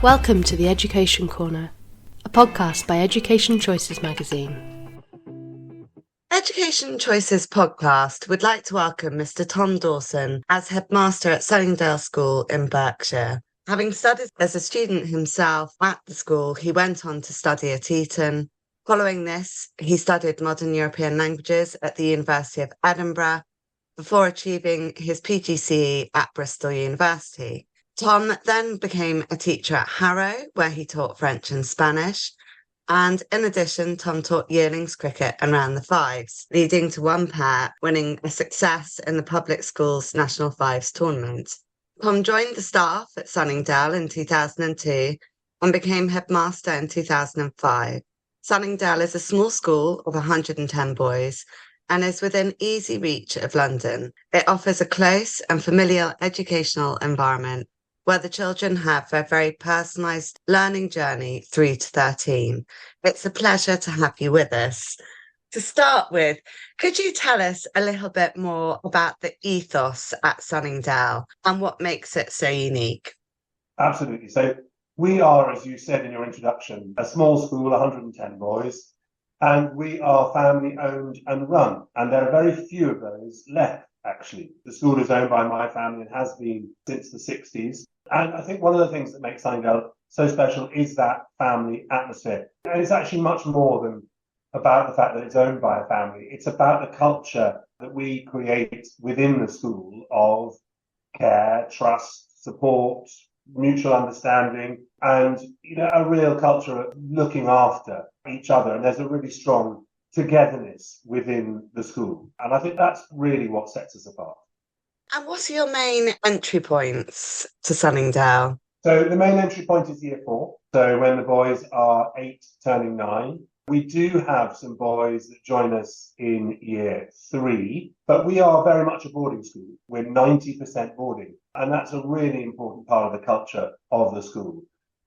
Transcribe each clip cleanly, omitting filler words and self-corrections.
Welcome to the Education Corner, a podcast by Education Choices magazine. Education Choices podcast would like to welcome Mr. Tom Dawson as headmaster at Sunningdale School in Berkshire. Having studied as a student himself at the school, he went on to study at Eton. Following this, he studied modern European languages at the University of Edinburgh before achieving his PGCE at Bristol University. Tom then became a teacher at Harrow, where he taught French and Spanish. And in addition, Tom taught yearlings cricket and ran the fives, leading to one pair winning a success in the public school's National Fives tournament. Tom joined the staff at Sunningdale in 2002 and became headmaster in 2005. Sunningdale is a small school of 110 boys and is within easy reach of London. It offers a close and familiar educational environment where the children have their very personalised learning journey through to 13. It's a pleasure to have you with us. To start with, could you tell us a little bit more about the ethos at Sunningdale and what makes it so unique? Absolutely. So we are, as you said in your introduction, a small school, 110 boys, and we are family owned and run. And there are very few of those left, actually. The school is owned by my family and has been since the 60s. And I think one of the things that makes Sunningdale so special is that family atmosphere. And it's actually much more than about the fact that it's owned by a family. It's about the culture that we create within the school of care, trust, support, mutual understanding, and a real culture of looking after each other. And there's a really strong togetherness within the school. And I think that's really what sets us apart. And what are your main entry points to Sunningdale? So the main entry point is year 4. So when the boys are 8 turning 9. We do have some boys that join us in year 3, but we are very much a boarding school. We're 90% boarding, and that's a really important part of the culture of the school.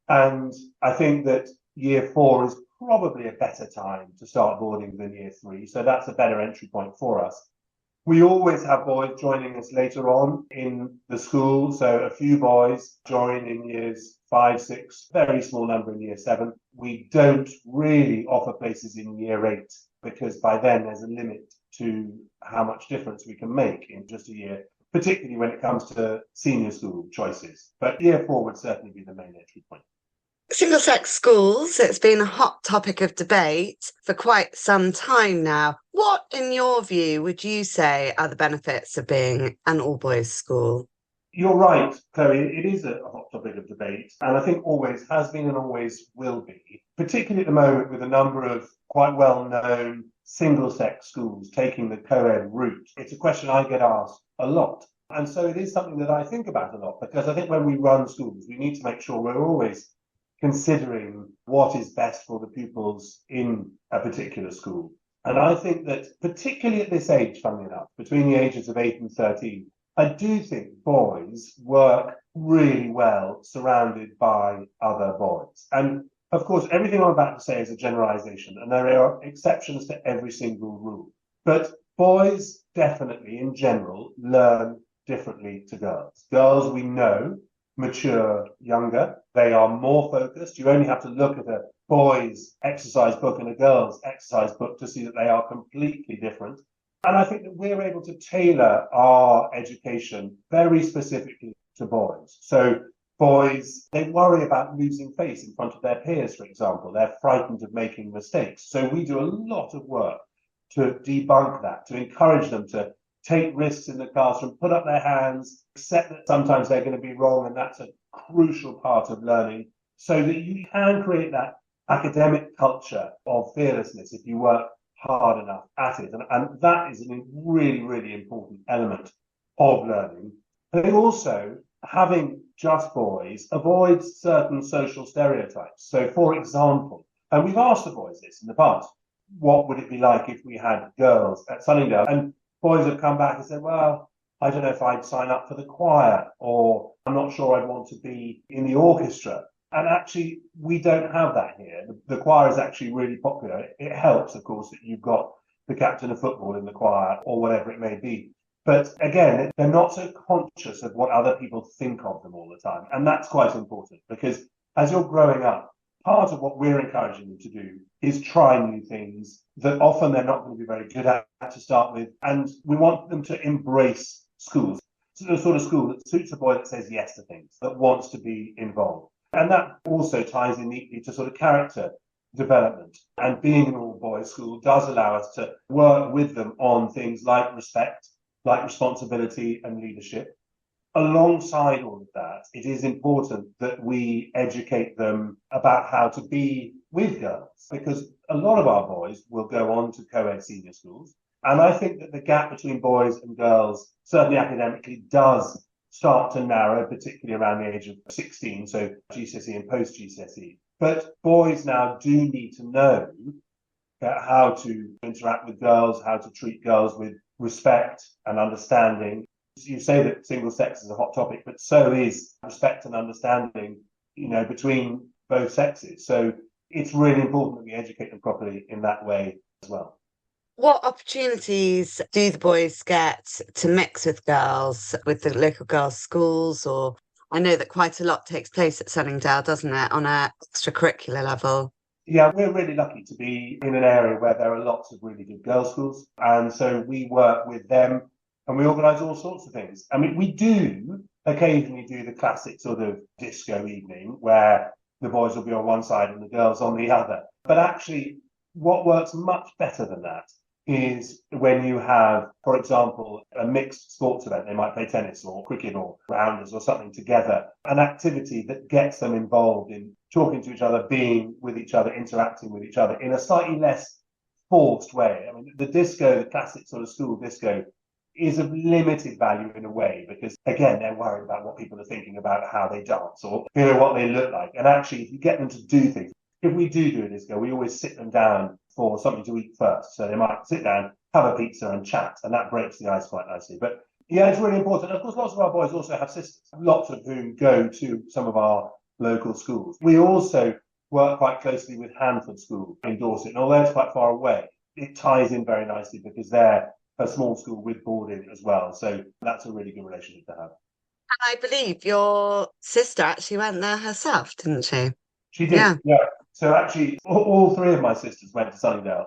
And I think that year 4 is probably a better time to start boarding than year 3, so that's a better entry point for us. We always have boys joining us later on in the school, so a few boys join in years 5, 6, very small number in year 7. We don't really offer places in year 8 because by then there's a limit to how much difference we can make in just a year, particularly when it comes to senior school choices. But year 4 would certainly be the main entry point. Single-sex schools, it's been a hot topic of debate for quite some time now. What, in your view, would you say are the benefits of being an all-boys school? You're right, Chloe. It is a hot topic of debate, and I think always has been and always will be, particularly at the moment with a number of quite well-known single-sex schools taking the co-ed route. It's a question I get asked a lot. And so it is something that I think about a lot, because I think when we run schools, we need to make sure we're always considering what is best for the pupils in a particular school. And I think that particularly at this age, funnily enough, between the ages of 8 and 13, I do think boys work really well surrounded by other boys. And of course, everything I'm about to say is a generalization, and there are exceptions to every single rule. But boys definitely, in general, learn differently to girls. Girls, we know, mature younger. They are more focused. You only have to look at a boy's exercise book and a girl's exercise book to see that they are completely different. And I think that we're able to tailor our education very specifically to boys. So boys, they worry about losing face in front of their peers, for example. They're frightened of making mistakes. So we do a lot of work to debunk that, to encourage them to take risks in the classroom, put up their hands, accept that sometimes they're going to be wrong, and that's a crucial part of learning, so that you can create that academic culture of fearlessness if you work hard enough at it. And that is a really, really important element of learning. I think also having just boys avoids certain social stereotypes. So, for example, and we've asked the boys this in the past, what would it be like if we had girls at Sunningdale? And boys have come back and said, well, I don't know if I'd sign up for the choir, or I'm not sure I'd want to be in the orchestra. And actually, we don't have that here. The choir is actually really popular. It helps, of course, that you've got the captain of football in the choir or whatever it may be. But again, they're not so conscious of what other people think of them all the time. And that's quite important, because as you're growing up, part of what we're encouraging them to do is try new things that often they're not going to be very good at to start with. And we want them to embrace schools. So the sort of school that suits a boy that says yes to things, that wants to be involved. And that also ties in neatly to sort of character development. And being an all-boys school does allow us to work with them on things like respect, like responsibility and leadership. Alongside all of that, it is important that we educate them about how to be with girls, because a lot of our boys will go on to co-ed senior schools. And I think that the gap between boys and girls, certainly academically, does start to narrow, particularly around the age of 16, so GCSE and post-GCSE. But boys now do need to know how to interact with girls, how to treat girls with respect and understanding. You say that single sex is a hot topic, but so is respect and understanding, between both sexes. So it's really important that we educate them properly in that way as well. What opportunities do the boys get to mix with girls, with the local girls' schools? Or I know that quite a lot takes place at Sunningdale, doesn't it, on an extracurricular level? Yeah, we're really lucky to be in an area where there are lots of really good girls' schools. And so we work with them and we organise all sorts of things. I mean, we do occasionally do the classic sort of disco evening where the boys will be on one side and the girls on the other. But actually, what works much better than that is when you have, for example, a mixed sports event. They might play tennis or cricket or rounders or something together, an activity that gets them involved in talking to each other, being with each other, interacting with each other in a slightly less forced way. I mean, the disco, the classic sort of school disco, is of limited value in a way because, again, they're worried about what people are thinking about how they dance or what they look like. And actually, if you get them to do things, if we do a disco, we always sit them down for something to eat first. So they might sit down, have a pizza and chat, and that breaks the ice quite nicely. But yeah, it's really important. Of course, lots of our boys also have sisters, lots of whom go to some of our local schools. We also work quite closely with Hanford School in Dawson, and although it's quite far away, it ties in very nicely because they're a small school with boarding as well. So that's a really good relationship to have. I believe your sister actually went there herself, didn't she? She did, yeah. So actually, all three of my sisters went to Sunningdale.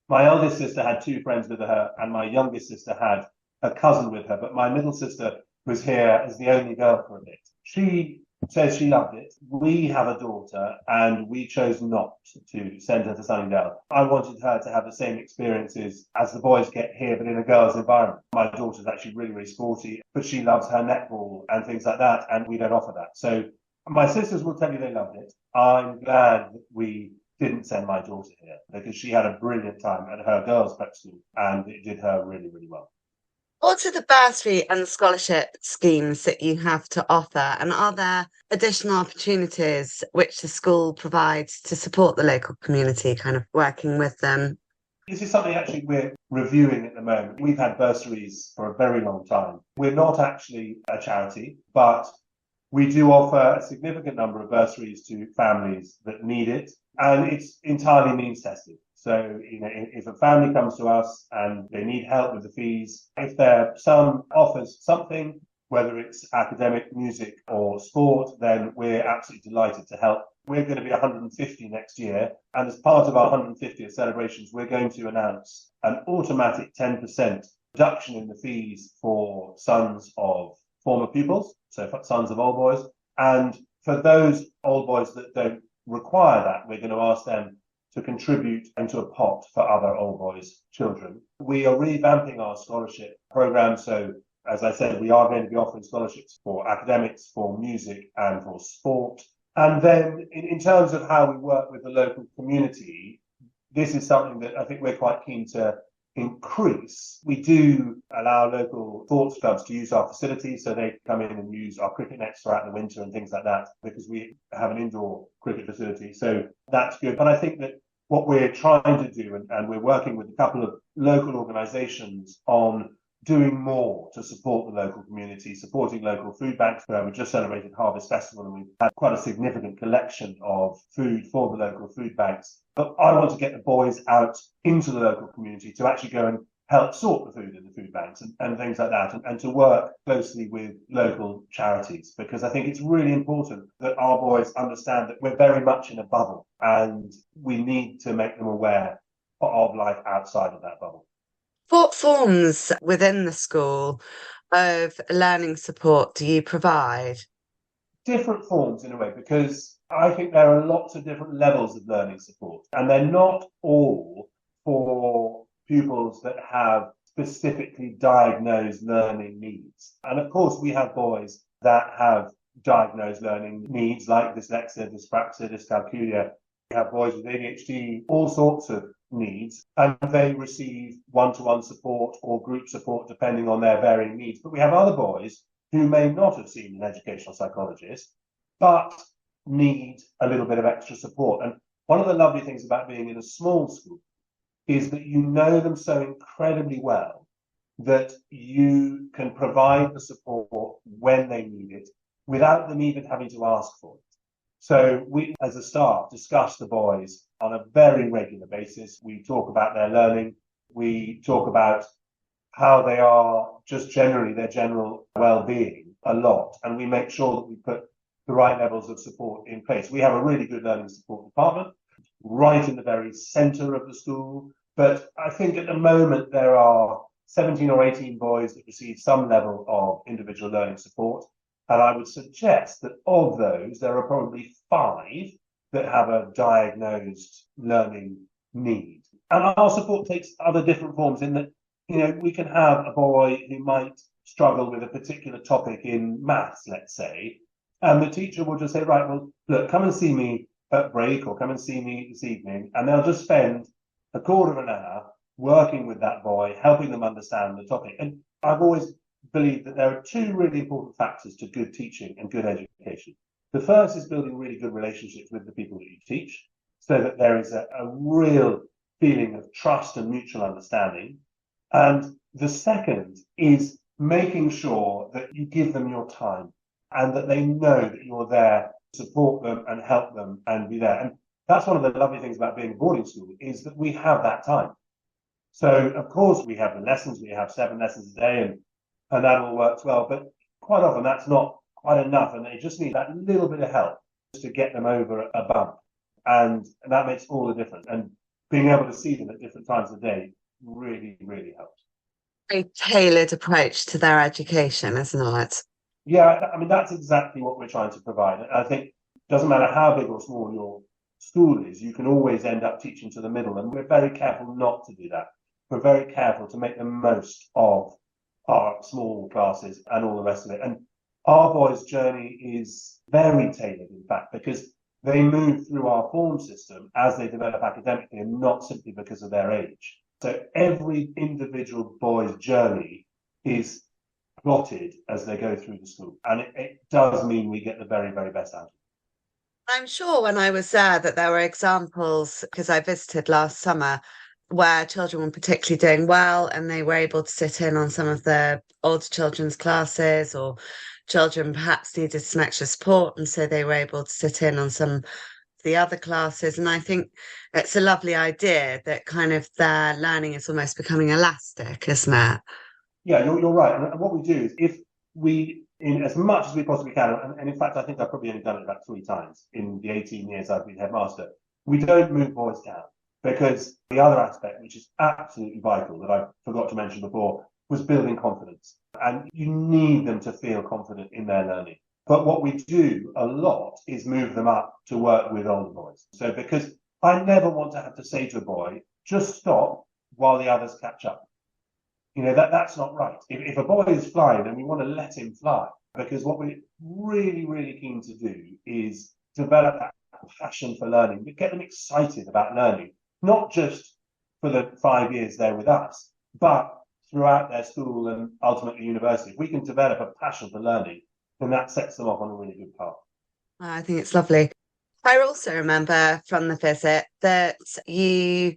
My eldest sister had two friends with her, and my youngest sister had a cousin with her. But my middle sister was here as the only girl for a bit. She says she loved it. We have a daughter, and we chose not to send her to Sunningdale. I wanted her to have the same experiences as the boys get here, but in a girls' environment. My daughter's actually really, really sporty, but she loves her netball and things like that, and we don't offer that. So my sisters will tell you they loved it. I'm glad that we didn't send my daughter here because she had a brilliant time at her girls' prep school and it did her really, really well. What are the bursary and scholarship schemes that you have to offer? And are there additional opportunities which the school provides to support the local community, kind of working with them? This is something actually we're reviewing at the moment. We've had bursaries for a very long time. We're not actually a charity, but we do offer a significant number of bursaries to families that need it, and it's entirely means tested. So, if a family comes to us and they need help with the fees, if their son offers something, whether it's academic, music or sport, then we're absolutely delighted to help. We're going to be 150 next year, and as part of our 150th celebrations, we're going to announce an automatic 10% reduction in the fees for sons of former pupils, so sons of old boys. And for those old boys that don't require that, we're going to ask them to contribute into a pot for other old boys' children. We are revamping our scholarship program. So, as I said, we are going to be offering scholarships for academics, for music and for sport. And then in terms of how we work with the local community, this is something that I think we're quite keen to increase. We do allow local sports clubs to use our facilities, so they come in and use our cricket nets throughout the winter and things like that, because we have an indoor cricket facility. So that's good. But I think that what we're trying to do, and we're working with a couple of local organisations on doing more to support the local community, supporting local food banks. We just celebrated Harvest Festival and we've had quite a significant collection of food for the local food banks. But I want to get the boys out into the local community to actually go help sort the food in the food banks and things like that, and to work closely with local charities, because I think it's really important that our boys understand that we're very much in a bubble and we need to make them aware of life outside of that bubble. What forms within the school of learning support do you provide? Different forms in a way, because I think there are lots of different levels of learning support, and they're not all for pupils that have specifically diagnosed learning needs. And of course, we have boys that have diagnosed learning needs like dyslexia, dyspraxia, dyscalculia. We have boys with ADHD, all sorts of needs, and they receive one-to-one support or group support depending on their varying needs. But we have other boys who may not have seen an educational psychologist, but need a little bit of extra support. And one of the lovely things about being in a small school is that you know them so incredibly well that you can provide the support when they need it without them even having to ask for it. So we, as a staff, discuss the boys on a very regular basis. We talk about their learning. We talk about how they are, just generally their general well-being a lot. And we make sure that we put the right levels of support in place. We have a really good learning support department right in the very centre of the school. But I think at the moment there are 17 or 18 boys that receive some level of individual learning support. And I would suggest that of those, there are probably 5 that have a diagnosed learning need. And our support takes other different forms in that, we can have a boy who might struggle with a particular topic in maths, let's say, and the teacher will just say, right, well, look, come and see me at break or come and see me this evening. And they'll just spend a quarter of an hour working with that boy, helping them understand the topic. And I've always believed that there are 2 really important factors to good teaching and good education. The first is building really good relationships with the people that you teach, so that there is a real feeling of trust and mutual understanding. And the second is making sure that you give them your time and that they know that you're there to support them and help them and be there. And that's one of the lovely things about being a boarding school, is that we have that time. So, of course, we have the lessons. We have 7 lessons a day, and that all works well. But quite often that's not quite enough, and they just need that little bit of help just to get them over a bump. And that makes all the difference. And being able to see them at different times of the day really, really helps. A tailored approach to their education, isn't it? Yeah, I mean, that's exactly what we're trying to provide. I think it doesn't matter how big or small your school is, you can always end up teaching to the middle. And we're very careful not to do that. We're very careful to make the most of our small classes and all the rest of it. And our boys' journey is very tailored, in fact, because they move through our form system as they develop academically and not simply because of their age. So every individual boy's journey is plotted as they go through the school. And it does mean we get the very, very best out of it. I'm sure when I was there that there were examples, because I visited last summer, where children were particularly doing well and they were able to sit in on some of the older children's classes, or children perhaps needed some extra support and so they were able to sit in on some of the other classes. And I think it's a lovely idea that kind of their learning is almost becoming elastic, isn't it? Yeah, you're right. And what we do is, if we, in as much as we possibly can, and in fact, I think I've probably only done it about 3 times in the 18 years I've been headmaster, we don't move boys down. Because the other aspect, which is absolutely vital, that I forgot to mention before, was building confidence. And you need them to feel confident in their learning. But what we do a lot is move them up to work with older boys. So because I never want to have to say to a boy, just stop while the others catch up. That's not right. If a boy is flying, then we want to let him fly. Because what we're really, really keen to do is develop that passion for learning, but get them excited about learning. Not just for the 5 years they're with us, but throughout their school and ultimately university. If we can develop a passion for learning, then that sets them off on a really good path. I think it's lovely. I also remember from the visit that you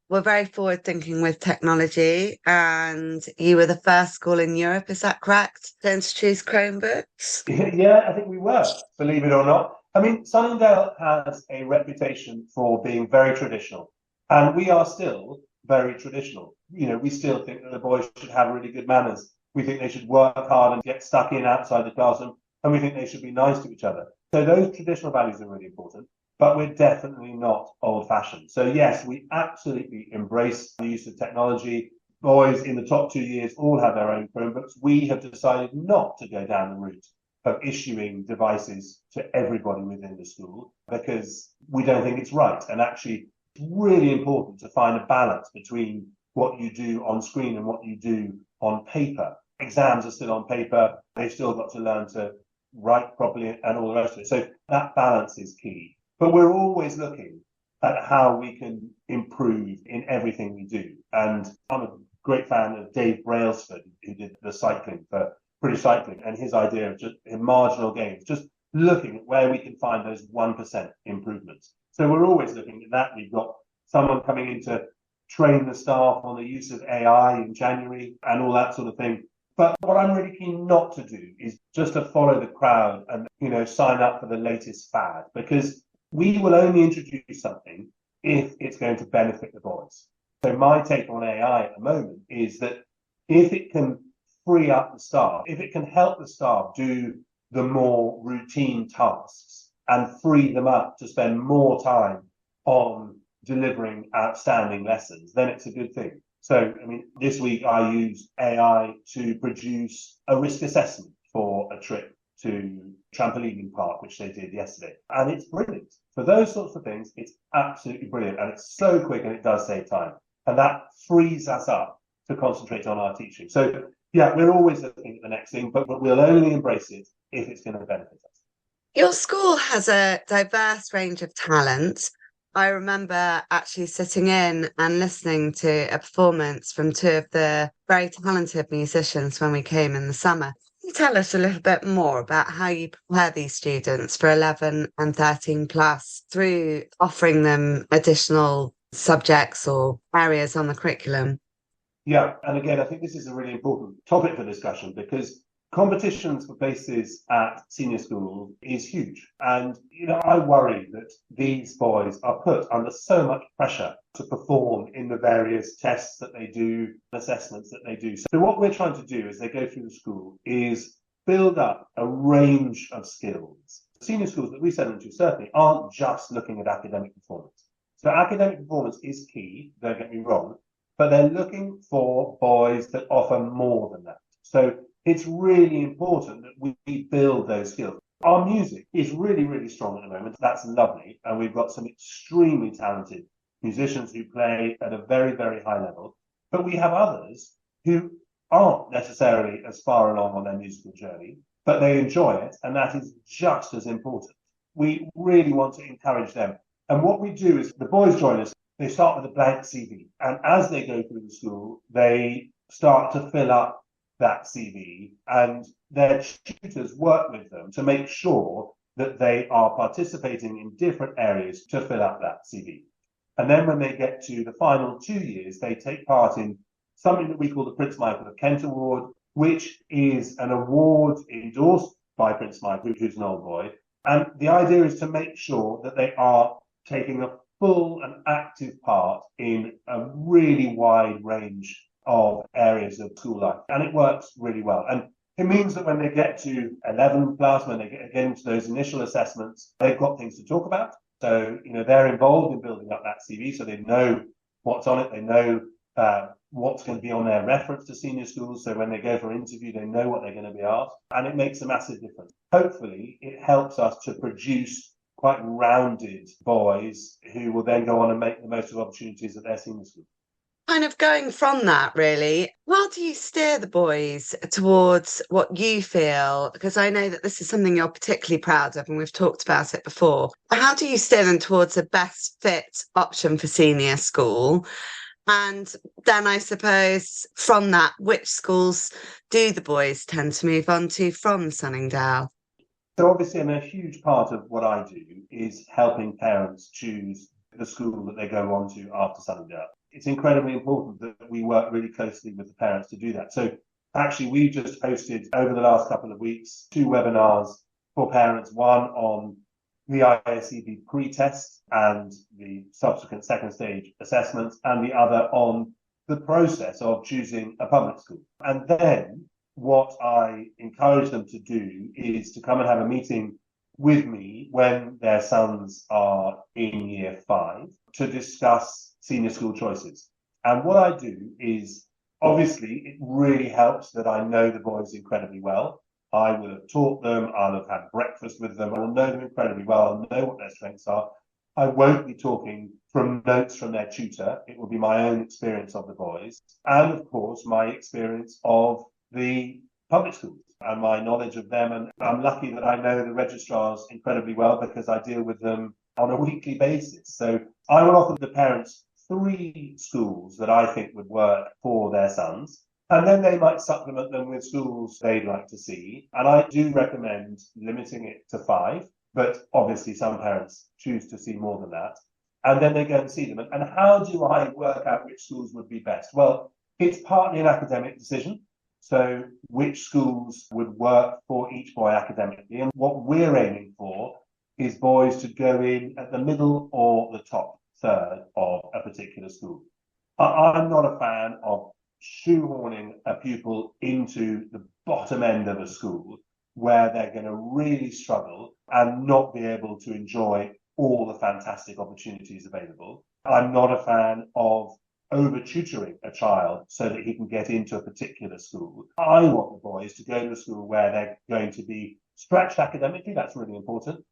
were very forward thinking with technology, and you were the first school in Europe, is that correct, to introduce Chromebooks? Yeah, I think we were, believe it or not. I mean, Sunningdale has a reputation for being very traditional. And we are still very traditional. we still think that the boys should have really good manners. We think they should work hard and get stuck in outside the classroom, and we think they should be nice to each other. So those traditional values are really important, but we're definitely not old-fashioned. So yes, we absolutely embrace the use of technology. Boys in the top 2 years all have their own Chromebooks. We have decided not to go down the route of issuing devices to everybody within the school because we don't think it's right. And actually, it's really important to find a balance between what you do on screen and what you do on paper. Exams are still on paper. They've still got to learn to write properly and all the rest of it. So that balance is key. But we're always looking at how we can improve in everything we do. And I'm a great fan of Dave Brailsford, who did the cycling for British Cycling, and his idea of just in marginal gains, just looking at where we can find those 1% improvements. So we're always looking at that. We've got someone coming in to train the staff on the use of AI in January and all that sort of thing. But what I'm really keen not to do is just to follow the crowd and, sign up for the latest fad, because we will only introduce something if it's going to benefit the boys. So my take on AI at the moment is that if it can free up the staff, if it can help the staff do the more routine tasks and free them up to spend more time on delivering outstanding lessons, then it's a good thing. So, this week I used AI to produce a risk assessment for a trip to trampolining park, which they did yesterday. And it's brilliant. For those sorts of things, it's absolutely brilliant. And it's so quick and it does save time. And that frees us up to concentrate on our teaching. So, yeah, we're always looking at the next thing, but we'll only embrace it if it's going to benefit us. Your school has a diverse range of talents. I remember actually sitting in and listening to a performance from two of the very talented musicians when we came in the summer. Can you tell us a little bit more about how you prepare these students for 11 and 13 plus through offering them additional subjects or areas on the curriculum? Yeah, and again, I think this is a really important topic for discussion because competitions for places at senior school is huge. And, I worry that these boys are put under so much pressure to perform in the various tests that they do, assessments that they do. So what we're trying to do as they go through the school is build up a range of skills. Senior schools that we send them to certainly aren't just looking at academic performance. So academic performance is key, don't get me wrong, but they're looking for boys that offer more than that. So it's really important that we build those skills. Our music is really, really strong at the moment. That's lovely. And we've got some extremely talented musicians who play at a very, very high level. But we have others who aren't necessarily as far along on their musical journey, but they enjoy it. And that is just as important. We really want to encourage them. And what we do is the boys join us. They start with a blank CV. And as they go through the school, they start to fill up that CV, and their tutors work with them to make sure that they are participating in different areas to fill up that CV. And then when they get to the final 2 years, they take part in something that we call the Prince Michael of Kent Award, which is an award endorsed by Prince Michael, who's an old boy. And the idea is to make sure that they are taking a full and active part in a really wide range of areas of school life. And it works really well. And it means that when they get to 11 plus, when they get into those initial assessments, they've got things to talk about. So, they're involved in building up that CV, so they know what's on it. They know what's going to be on their reference to senior schools. So when they go for an interview, they know what they're going to be asked. And it makes a massive difference. Hopefully, it helps us to produce quite rounded boys who will then go on and make the most of opportunities at their senior school. Kind of going from that, really, how do you steer the boys towards what you feel? Because I know that this is something you're particularly proud of, and we've talked about it before. How do you steer them towards the best fit option for senior school? And then I suppose from that, which schools do the boys tend to move on to from Sunningdale? So obviously, a huge part of what I do is helping parents choose the school that they go on to after Sunningdale. It's incredibly important that we work really closely with the parents to do that. So actually, we just hosted over the last couple of weeks 2 webinars for parents, one on the ISEB pre-test and the subsequent second stage assessments, and the other on the process of choosing a public school. And then what I encourage them to do is to come and have a meeting with me when their sons are in year 5 to discuss senior school choices. And what I do is, obviously, it really helps that I know the boys incredibly well. I will have taught them, I'll have had breakfast with them, I'll know them incredibly well, I'll know what their strengths are. I won't be talking from notes from their tutor. It will be my own experience of the boys and, of course, my experience of the public schools and my knowledge of them. And I'm lucky that I know the registrars incredibly well because I deal with them on a weekly basis. So I will offer the parents 3 schools that I think would work for their sons. And then they might supplement them with schools they'd like to see. And I do recommend limiting it to 5. But obviously some parents choose to see more than that. And then they go and see them. And how do I work out which schools would be best? Well, it's partly an academic decision. So which schools would work for each boy academically. And what we're aiming for is boys to go in at the middle or the top third of a particular school. I'm not a fan of shoehorning a pupil into the bottom end of a school where they're going to really struggle and not be able to enjoy all the fantastic opportunities available. I'm not a fan of over-tutoring a child so that he can get into a particular school. I want the boys to go to a school where they're going to be stretched academically, that's really important,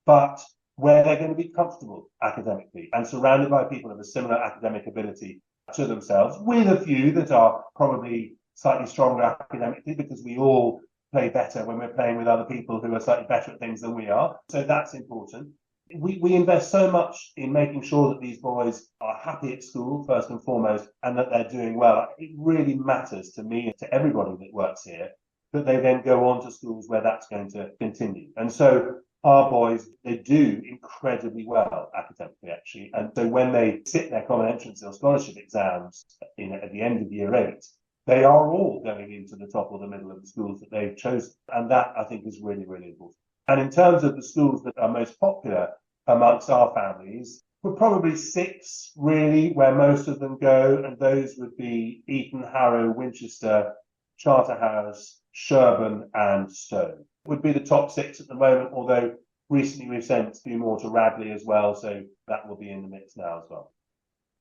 but where they're going to be comfortable academically and surrounded by people of a similar academic ability to themselves, with a few that are probably slightly stronger academically, because we all play better when we're playing with other people who are slightly better at things than we are. So that's important. We invest so much in making sure that these boys are happy at school, first and foremost, and that they're doing well. It really matters to me and to everybody that works here that they then go on to schools where that's going to continue. And so our boys, they do incredibly well academically, actually. And so when they sit their common entrance or scholarship exams at the end of year 8, they are all going into the top or the middle of the schools that they've chosen. And that, I think, is really, really important. And in terms of the schools that are most popular amongst our families, we're probably 6, really, where most of them go. And those would be Eton, Harrow, Winchester, Charterhouse, Sherborne and Stone. Would be the top 6 at the moment, although recently we've sent a few more to Radley as well. So that will be in the mix now as well.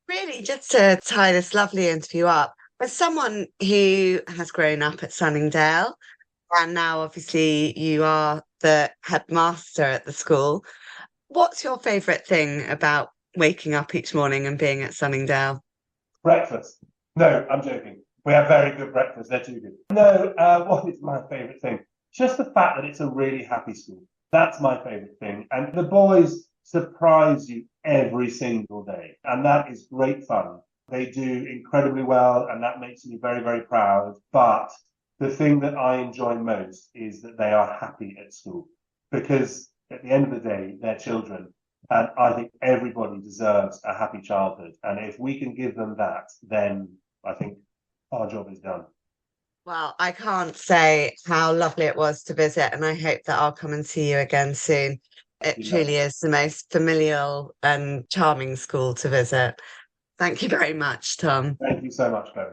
Really, just to tie this lovely interview up, as someone who has grown up at Sunningdale, and now obviously you are the headmaster at the school, what's your favourite thing about waking up each morning and being at Sunningdale? Breakfast. No, I'm joking. We have very good breakfast. They're too good. No, what is my favourite thing? Just the fact that it's a really happy school. That's my favourite thing. And the boys surprise you every single day. And that is great fun. They do incredibly well, and that makes me very, very proud. But the thing that I enjoy most is that they are happy at school. Because at the end of the day, they're children. And I think everybody deserves a happy childhood. And if we can give them that, then I think our job is done. Well, I can't say how lovely it was to visit, and I hope that I'll come and see you again soon. It truly is the most familial and charming school to visit. Thank you very much, Tom. Thank you so much, Chloe.